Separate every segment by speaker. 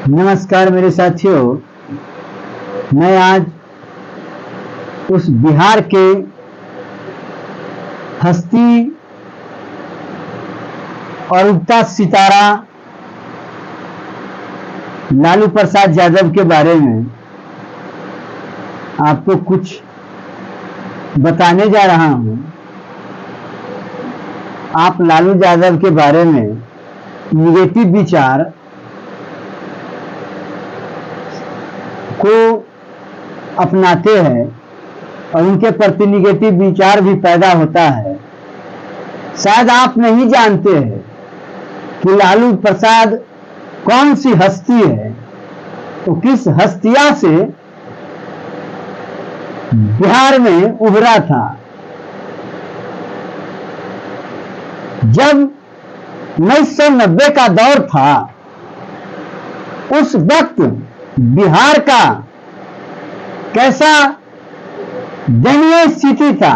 Speaker 1: नमस्कार मेरे साथियों, मैं आज उस बिहार के हस्ती और उगता सितारा लालू प्रसाद यादव के बारे में आपको कुछ बताने जा रहा हूं। आप लालू यादव के बारे में निगेटिव विचार को अपनाते हैं और उनके प्रति निगेटिव विचार भी पैदा होता है। शायद आप नहीं जानते हैं कि लालू प्रसाद कौन सी हस्ती है, तो किस हस्तिया से बिहार में उभरा था। जब 1990 का दौर था, उस वक्त बिहार का कैसा दयनीय स्थिति था,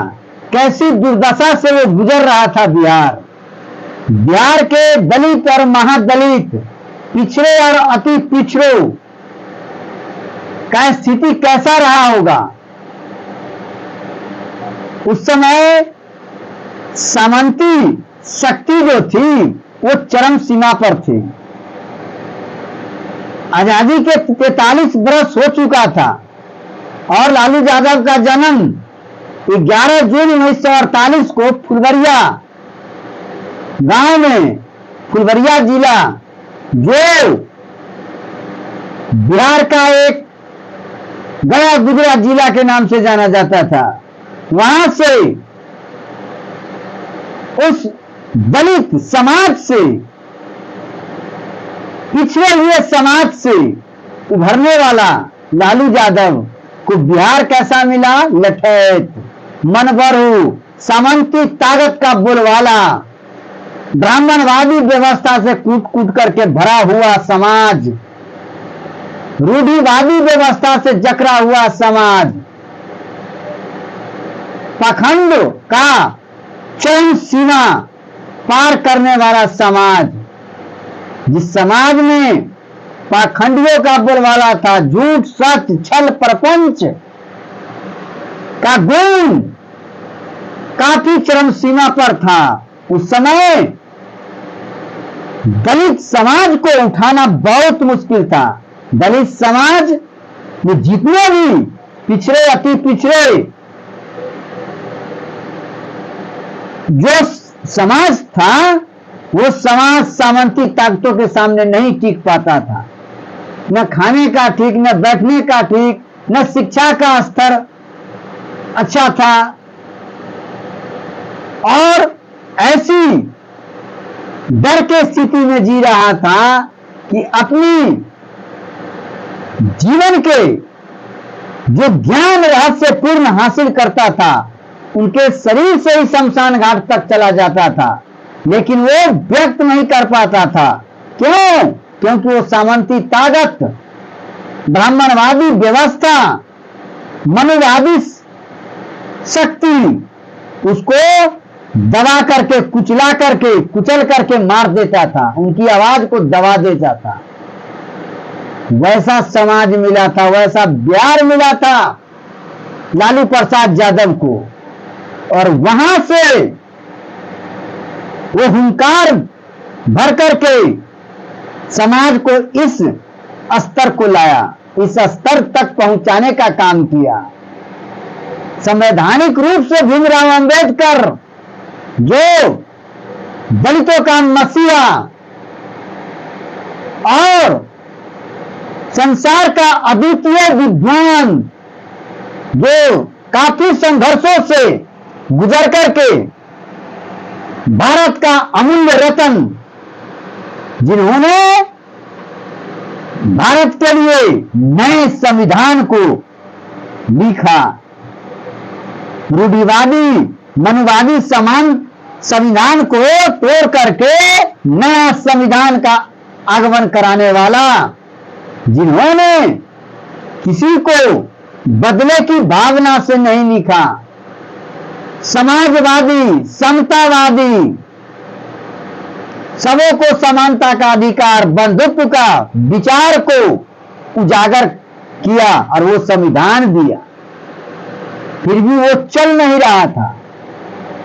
Speaker 1: कैसी दुर्दशा से वो गुजर रहा था। बिहार के दलित और महादलित, पिछड़े और अति पिछड़ों का स्थिति कैसा रहा होगा। उस समय सामंती शक्ति जो थी वो चरम सीमा पर थी। आजादी के 43 वर्ष हो चुका था और लालू यादव का जन्म 11 जून 1948 को फुलवरिया गांव में, फुलवरिया जिला जो बिहार का एक गया गुजरा जिला के नाम से जाना जाता था, वहां से उस दलित समाज से, पिछड़े हुए समाज से उभरने वाला लालू यादव को बिहार कैसा मिला? लठैत, मनबरू, सामंती ताकत का बोलवाला, ब्राह्मणवादी व्यवस्था से कूट कूट करके भरा हुआ समाज, रूढ़िवादी व्यवस्था से जकड़ा हुआ समाज, पाखंड का चरम सीमा पार करने वाला समाज, जिस समाज में पाखंडियों का बोलवाला था, झूठ सत्य छल प्रपंच का गुण काफी चरम सीमा पर था। उस समय दलित समाज को उठाना बहुत मुश्किल था। दलित समाज में जितने भी पिछड़े अति पिछड़े जो समाज था, वो समाज सामंती ताकतों के सामने नहीं टिक पाता था। न खाने का ठीक, न बैठने का ठीक, न शिक्षा का स्तर अच्छा था और ऐसी डर के स्थिति में जी रहा था कि अपनी जीवन के जो ज्ञान रहस्य पूर्ण हासिल करता था, उनके शरीर से ही शमशान घाट तक चला जाता था, लेकिन वो व्यक्त नहीं कर पाता था। क्यों? क्योंकि वो सामंती ताकत, ब्राह्मणवादी व्यवस्था, मनुवादी शक्ति उसको दबा करके, कुचला करके, कुचल करके मार देता था, उनकी आवाज को दबा देता था। वैसा समाज मिला था, वैसा बिहार मिला था लालू प्रसाद यादव को, और वहां से वो हुंकार भर करके समाज को इस स्तर को लाया, इस स्तर तक पहुंचाने का काम किया। संवैधानिक रूप से भीमराव अंबेडकर जो दलितों का मसीहा और संसार का अद्वितीय विद्वान, जो काफी संघर्षों से गुजर करके भारत का अमूल्य रत्न, जिन्होंने भारत के लिए नए संविधान को लिखा, रूढ़िवादी मनुवादी समान संविधान को तोड़ करके नया संविधान का आगमन कराने वाला, जिन्होंने किसी को बदले की भावना से नहीं लिखा, समाजवादी, समतावादी, सबों को समानता का अधिकार, बंधुत्व का विचार को उजागर किया और वो संविधान दिया। फिर भी वो चल नहीं रहा था।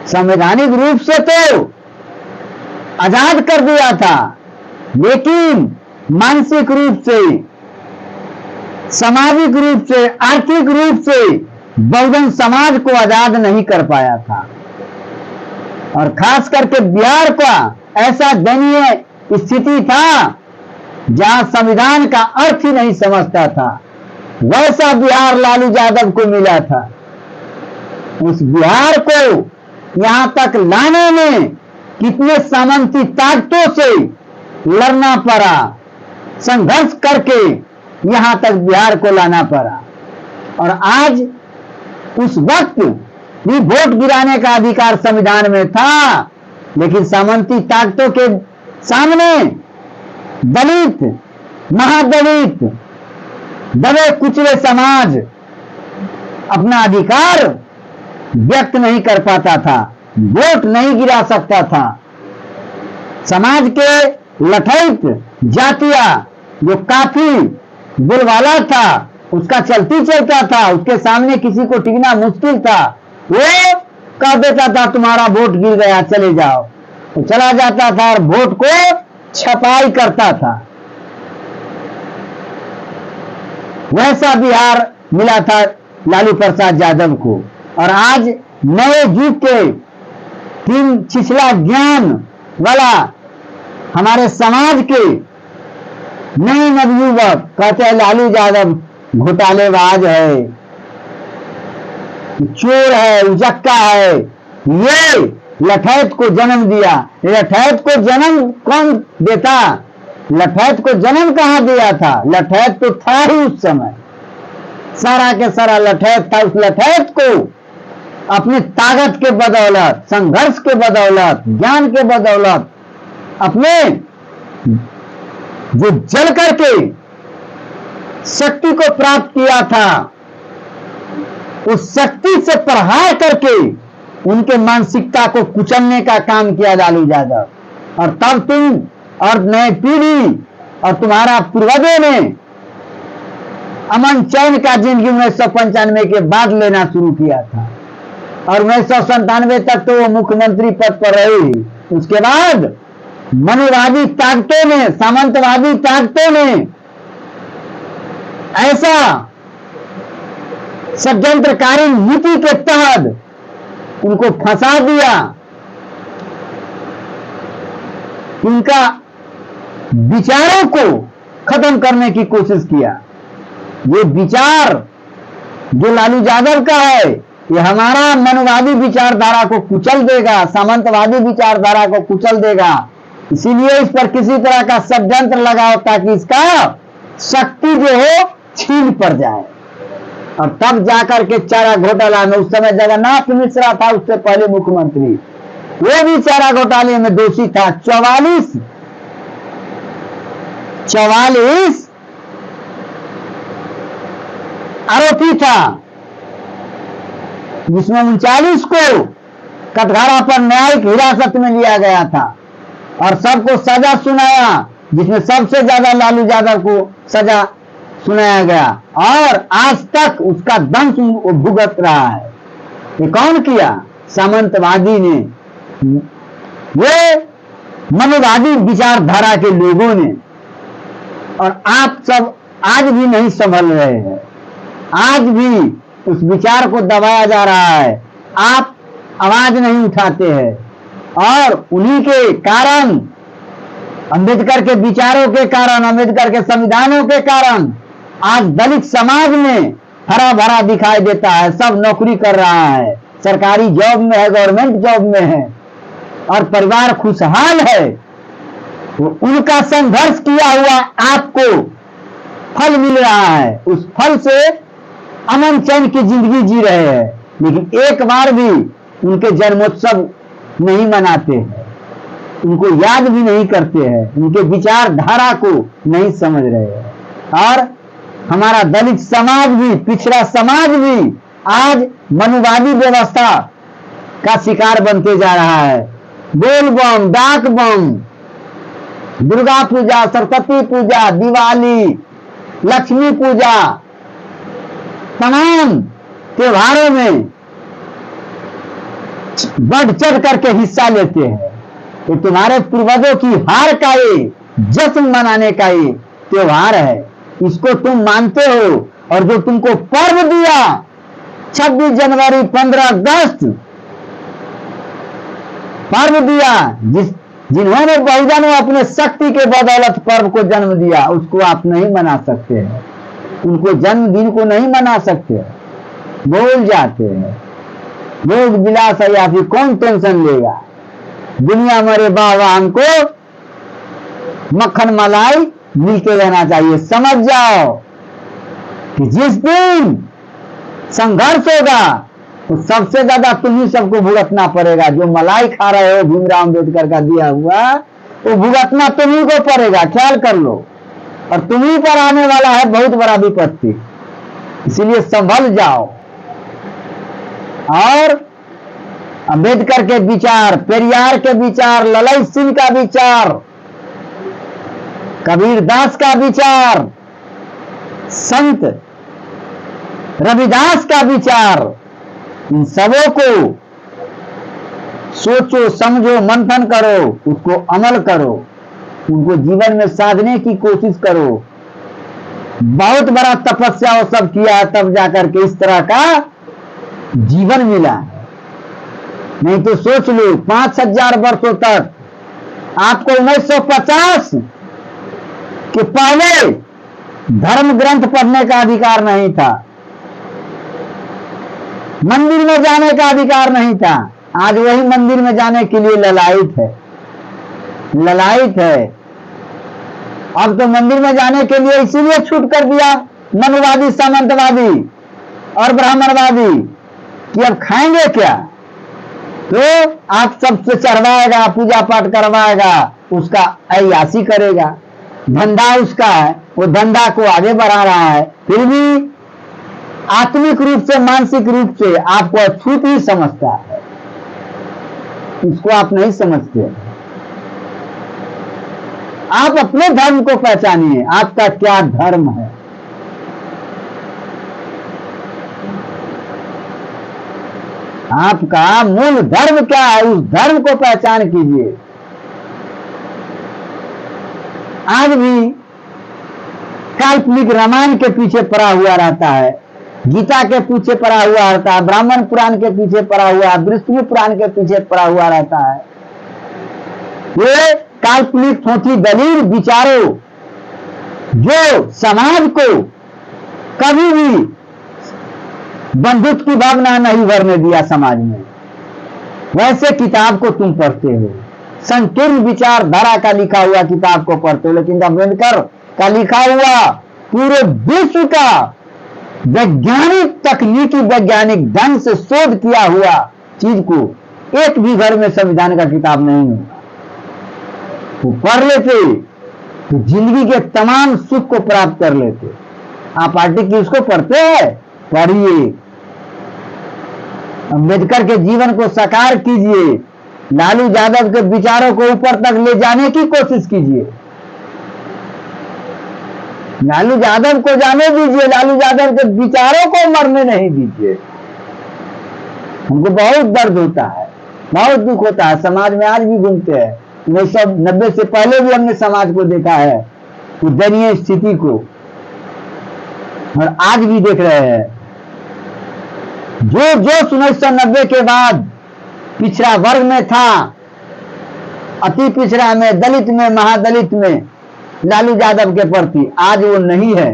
Speaker 1: संवैधानिक रूप से तो आजाद कर दिया था, लेकिन मानसिक रूप से, सामाजिक रूप से, आर्थिक रूप से बहुजन समाज को आजाद नहीं कर पाया था। और खास करके बिहार का ऐसा दयनीय स्थिति था जहां संविधान का अर्थ ही नहीं समझता था। वैसा बिहार लालू यादव को मिला था। उस बिहार को यहां तक लाने में कितने सामंती ताकतों से लड़ना पड़ा, संघर्ष करके यहां तक बिहार को लाना पड़ा। और आज उस वक्त भी वोट गिराने का अधिकार संविधान में था, लेकिन सामंती ताकतों के सामने दलित, महादलित, दबे कुचले समाज अपना अधिकार व्यक्त नहीं कर पाता था, वोट नहीं गिरा सकता था। समाज के लठैत जातिया जो काफी बोलवाला था, उसका चलती चलता था, उसके सामने किसी को टिकना मुश्किल था। वो कह देता था तुम्हारा वोट गिर गया, चले जाओ, तो चला जाता था और वोट को छपाई करता था। वैसा बिहार मिला था लालू प्रसाद यादव को। और आज नए युग के तीन छिछला ज्ञान वाला हमारे समाज के नए नवयुवक कहते हैं लालू यादव घोटालेबाज है, चोर है, उजक्का है। ये लठैत को जन्म दिया। लठैत को जन्म कौन देता? लठैत को जन्म कहां दिया था? लठैत तो था ही उस समय, सारा के सारा लठैत था। उस लठैत को अपने ताकत के बदौलत, संघर्ष के बदौलत, ज्ञान के बदौलत, अपने जो जल करके शक्ति को प्राप्त किया था, उस शक्ति से प्रहार करके उनके मानसिकता को कुचलने का काम किया लालू यादव। और तब तुम और नई पीढ़ी और तुम्हारा पूर्वजों ने अमन चैन का जिंदगी 1995 के बाद लेना शुरू किया था। और 1997 तक तो वो मुख्यमंत्री पद पर रही। उसके बाद मनुवादी ताकतों ने, सामंतवादी ताकतों ने ऐसा षड्यंत्रकारी नीति के तहत उनको फंसा दिया। उनका विचारों को खत्म करने की कोशिश किया। ये विचार जो लालू यादव का है, ये हमारा मनवादी विचारधारा को कुचल देगा, सामंतवादी विचारधारा को कुचल देगा। इसीलिए इस पर किसी तरह का षड्यंत्र लगाओ ताकि इसका शक्ति जो हो छीन पड़ जाए। और तब जाकर के चारा घोटाला में, उस समय जगन्नाथ मिश्रा था उससे पहले मुख्यमंत्री, वो भी चारा घोटाले में दोषी था। 44 आरोपी था, जिसमें 39 को कटघरा पर न्यायिक हिरासत में लिया गया था और सबको सजा सुनाया, जिसमें सबसे ज्यादा लालू यादव को सजा सुनाया गया। और आज तक उसका दंश वो भुगत रहा है। ये कौन किया? सामंतवादी ने, ये मनवादी विचारधारा के लोगों ने। और आप सब आज भी नहीं संभल रहे हैं, आज भी उस विचार को दबाया जा रहा है। आप आवाज नहीं उठाते हैं और उन्हीं के कारण, अंबेडकर के विचारों के कारण, अंबेडकर के संविधानों के कारण आज दलित समाज में हरा भरा दिखाई देता है। सब नौकरी कर रहा है, सरकारी जॉब में है, गवर्नमेंट जॉब में है और परिवार खुशहाल है। तो उनका संघर्ष किया हुआ आपको फल मिल रहा है। उस फल से अमन चैन की जिंदगी जी रहे हैं, लेकिन एक बार भी उनके जन्मोत्सव नहीं मनाते हैं, उनको याद भी नहीं करते हैं, उनके विचारधारा को नहीं समझ रहे हैं। और हमारा दलित समाज भी, पिछड़ा समाज भी आज मनुवादी व्यवस्था का शिकार बनते जा रहा है। बोल बम, डाक बम, दुर्गा पूजा, सरस्वती पूजा, दिवाली, लक्ष्मी पूजा, तमाम त्योहारों में बढ़ चढ़ करके हिस्सा लेते हैं। तो तुम्हारे पूर्वजों की हार का ये जश्न मनाने का ये त्योहार है, इसको तुम मानते हो। और जो तुमको पर्व दिया 26 जनवरी, 15 अगस्त पर्व दिया, जिन्होंने बहुजनों अपने शक्ति के बदौलत पर्व को जन्म दिया, उसको आप नहीं मना सकते हैं, उनको जन्मदिन को नहीं मना सकते, भूल जाते हैं। भोग विलास है या फिर कौन टेंशन लेगा, दुनिया मरे बाबा, हमको मक्खन मलाई मिलते रहना चाहिए। समझ जाओ कि जिस दिन संघर्ष होगा तो सबसे ज्यादा तुम्ही सबको भुगतना पड़ेगा। जो मलाई खा रहे हो भीमराव अम्बेडकर का दिया हुआ, वो भुगतना तुम्ही को पड़ेगा, ख्याल कर लो। और तुम्ही पर आने वाला है बहुत बड़ा विपत्ति, इसीलिए संभल जाओ। और अम्बेडकर के विचार, पेरियार के विचार, ललित सिंह का विचार, कबीरदास का विचार, संत रविदास का विचार, इन सबों को सोचो, समझो, मंथन करो, उसको अमल करो, उनको जीवन में साधने की कोशिश करो। बहुत बड़ा तपस्या वो सब किया है, तब जाकर के इस तरह का जीवन मिला है। नहीं तो सोच लो 5000 वर्षों तक आपको 1950 के पहले धर्म ग्रंथ पढ़ने का अधिकार नहीं था, मंदिर में जाने का अधिकार नहीं था। आज वही मंदिर में जाने के लिए ललायित है, ललायित है। अब तो मंदिर में जाने के लिए इसीलिए छूट कर दिया मनुवादी, सामंतवादी और ब्राह्मणवादी कि अब खाएंगे क्या, तो आप सबसे चढ़वाएगा, पूजा पाठ करवाएगा, उसका अय्यासी करेगा, धंधा उसका है, वो धंधा को आगे बढ़ा रहा है, फिर भी आत्मिक रूप से, मानसिक रूप से आपको अछूत ही समझता है, इसको आप नहीं समझते। आप अपने धर्म को पहचानिए, आपका क्या धर्म है। आपका मूल धर्म क्या है, उस धर्म को पहचान कीजिए। आज भी काल्पनिक रामायण के पीछे पड़ा हुआ रहता है, गीता के पीछे पड़ा हुआ रहता है, ब्राह्मण पुराण के पीछे पड़ा हुआ है, विष्णु पुराण के पीछे पड़ा हुआ रहता है। ये काल्पनिक थोथी दलील विचारों जो समाज को कभी भी बंधुत्व की भावना नहीं भरने दिया समाज में, वैसे किताब को तुम पढ़ते हो, संकीर्ण विचारधारा का लिखा हुआ किताब को पढ़ते हो। लेकिन अम्बेडकर का लिखा हुआ पूरे विश्व का वैज्ञानिक, तकनीकी, वैज्ञानिक ढंग से शोध किया हुआ चीज को एक भी घर में संविधान का किताब नहीं होगा। तो पढ़ लेते तो जिंदगी के तमाम सुख को प्राप्त कर लेते। आप पार्टी किसको पढ़ते हैं, पढ़िए, अम्बेडकर के जीवन को साकार कीजिए, लालू यादव के विचारों को ऊपर तक ले जाने की कोशिश कीजिए, लालू यादव को जाने दीजिए, लालू यादव के विचारों को मरने नहीं दीजिए। हमको बहुत दर्द होता है, बहुत दुख होता है, समाज में आज भी घूमते हैं। 1990 से पहले भी हमने समाज को देखा है, तो दयनीय स्थिति को, और आज भी देख रहे हैं। जो 1990 के बाद पिछड़ा वर्ग में था, अति पिछड़ा में, दलित में, महादलित में, लालू यादव के प्रति आज वो नहीं है।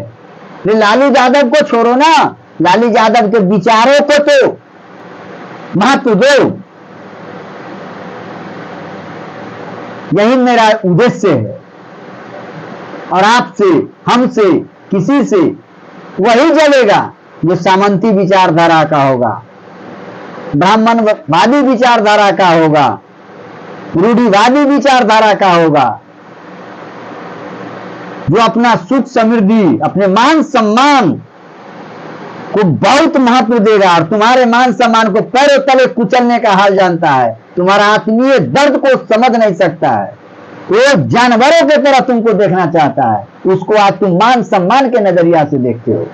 Speaker 1: लालू यादव को छोड़ो ना, लालू यादव के विचारों को तो महत्व दो। यही मेरा उद्देश्य है, और आपसे, हमसे, किसी से वही जलेगा जो सामंती विचारधारा का होगा, ब्राह्मणवादी विचारधारा का होगा, रूढ़िवादी विचारधारा का होगा, जो अपना सुख समृद्धि, अपने मान सम्मान को बहुत महत्व देगा और तुम्हारे मान सम्मान को पैरों तले कुचलने का हाल जानता है, तुम्हारा आत्मीय दर्द को समझ नहीं सकता है। वो जानवरों की तरह तुमको देखना चाहता है, उसको आज तुम मान सम्मान के नजरिया से देखते हो।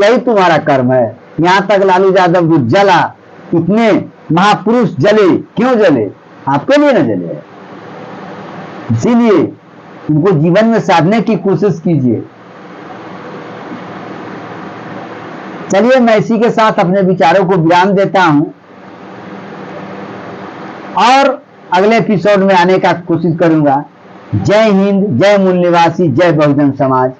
Speaker 1: यही तुम्हारा कर्म है। यहां तक लालू यादव जो जला, इतने महापुरुष जले, क्यों जले? आपके लिए न जले। इसीलिए उनको जीवन में साधने की कोशिश कीजिए। चलिए, मैं इसी के साथ अपने विचारों को विराम देता हूं और अगले एपिसोड में आने का कोशिश करूंगा। जय हिंद, जय मूल निवासी, जय बहुजन समाज।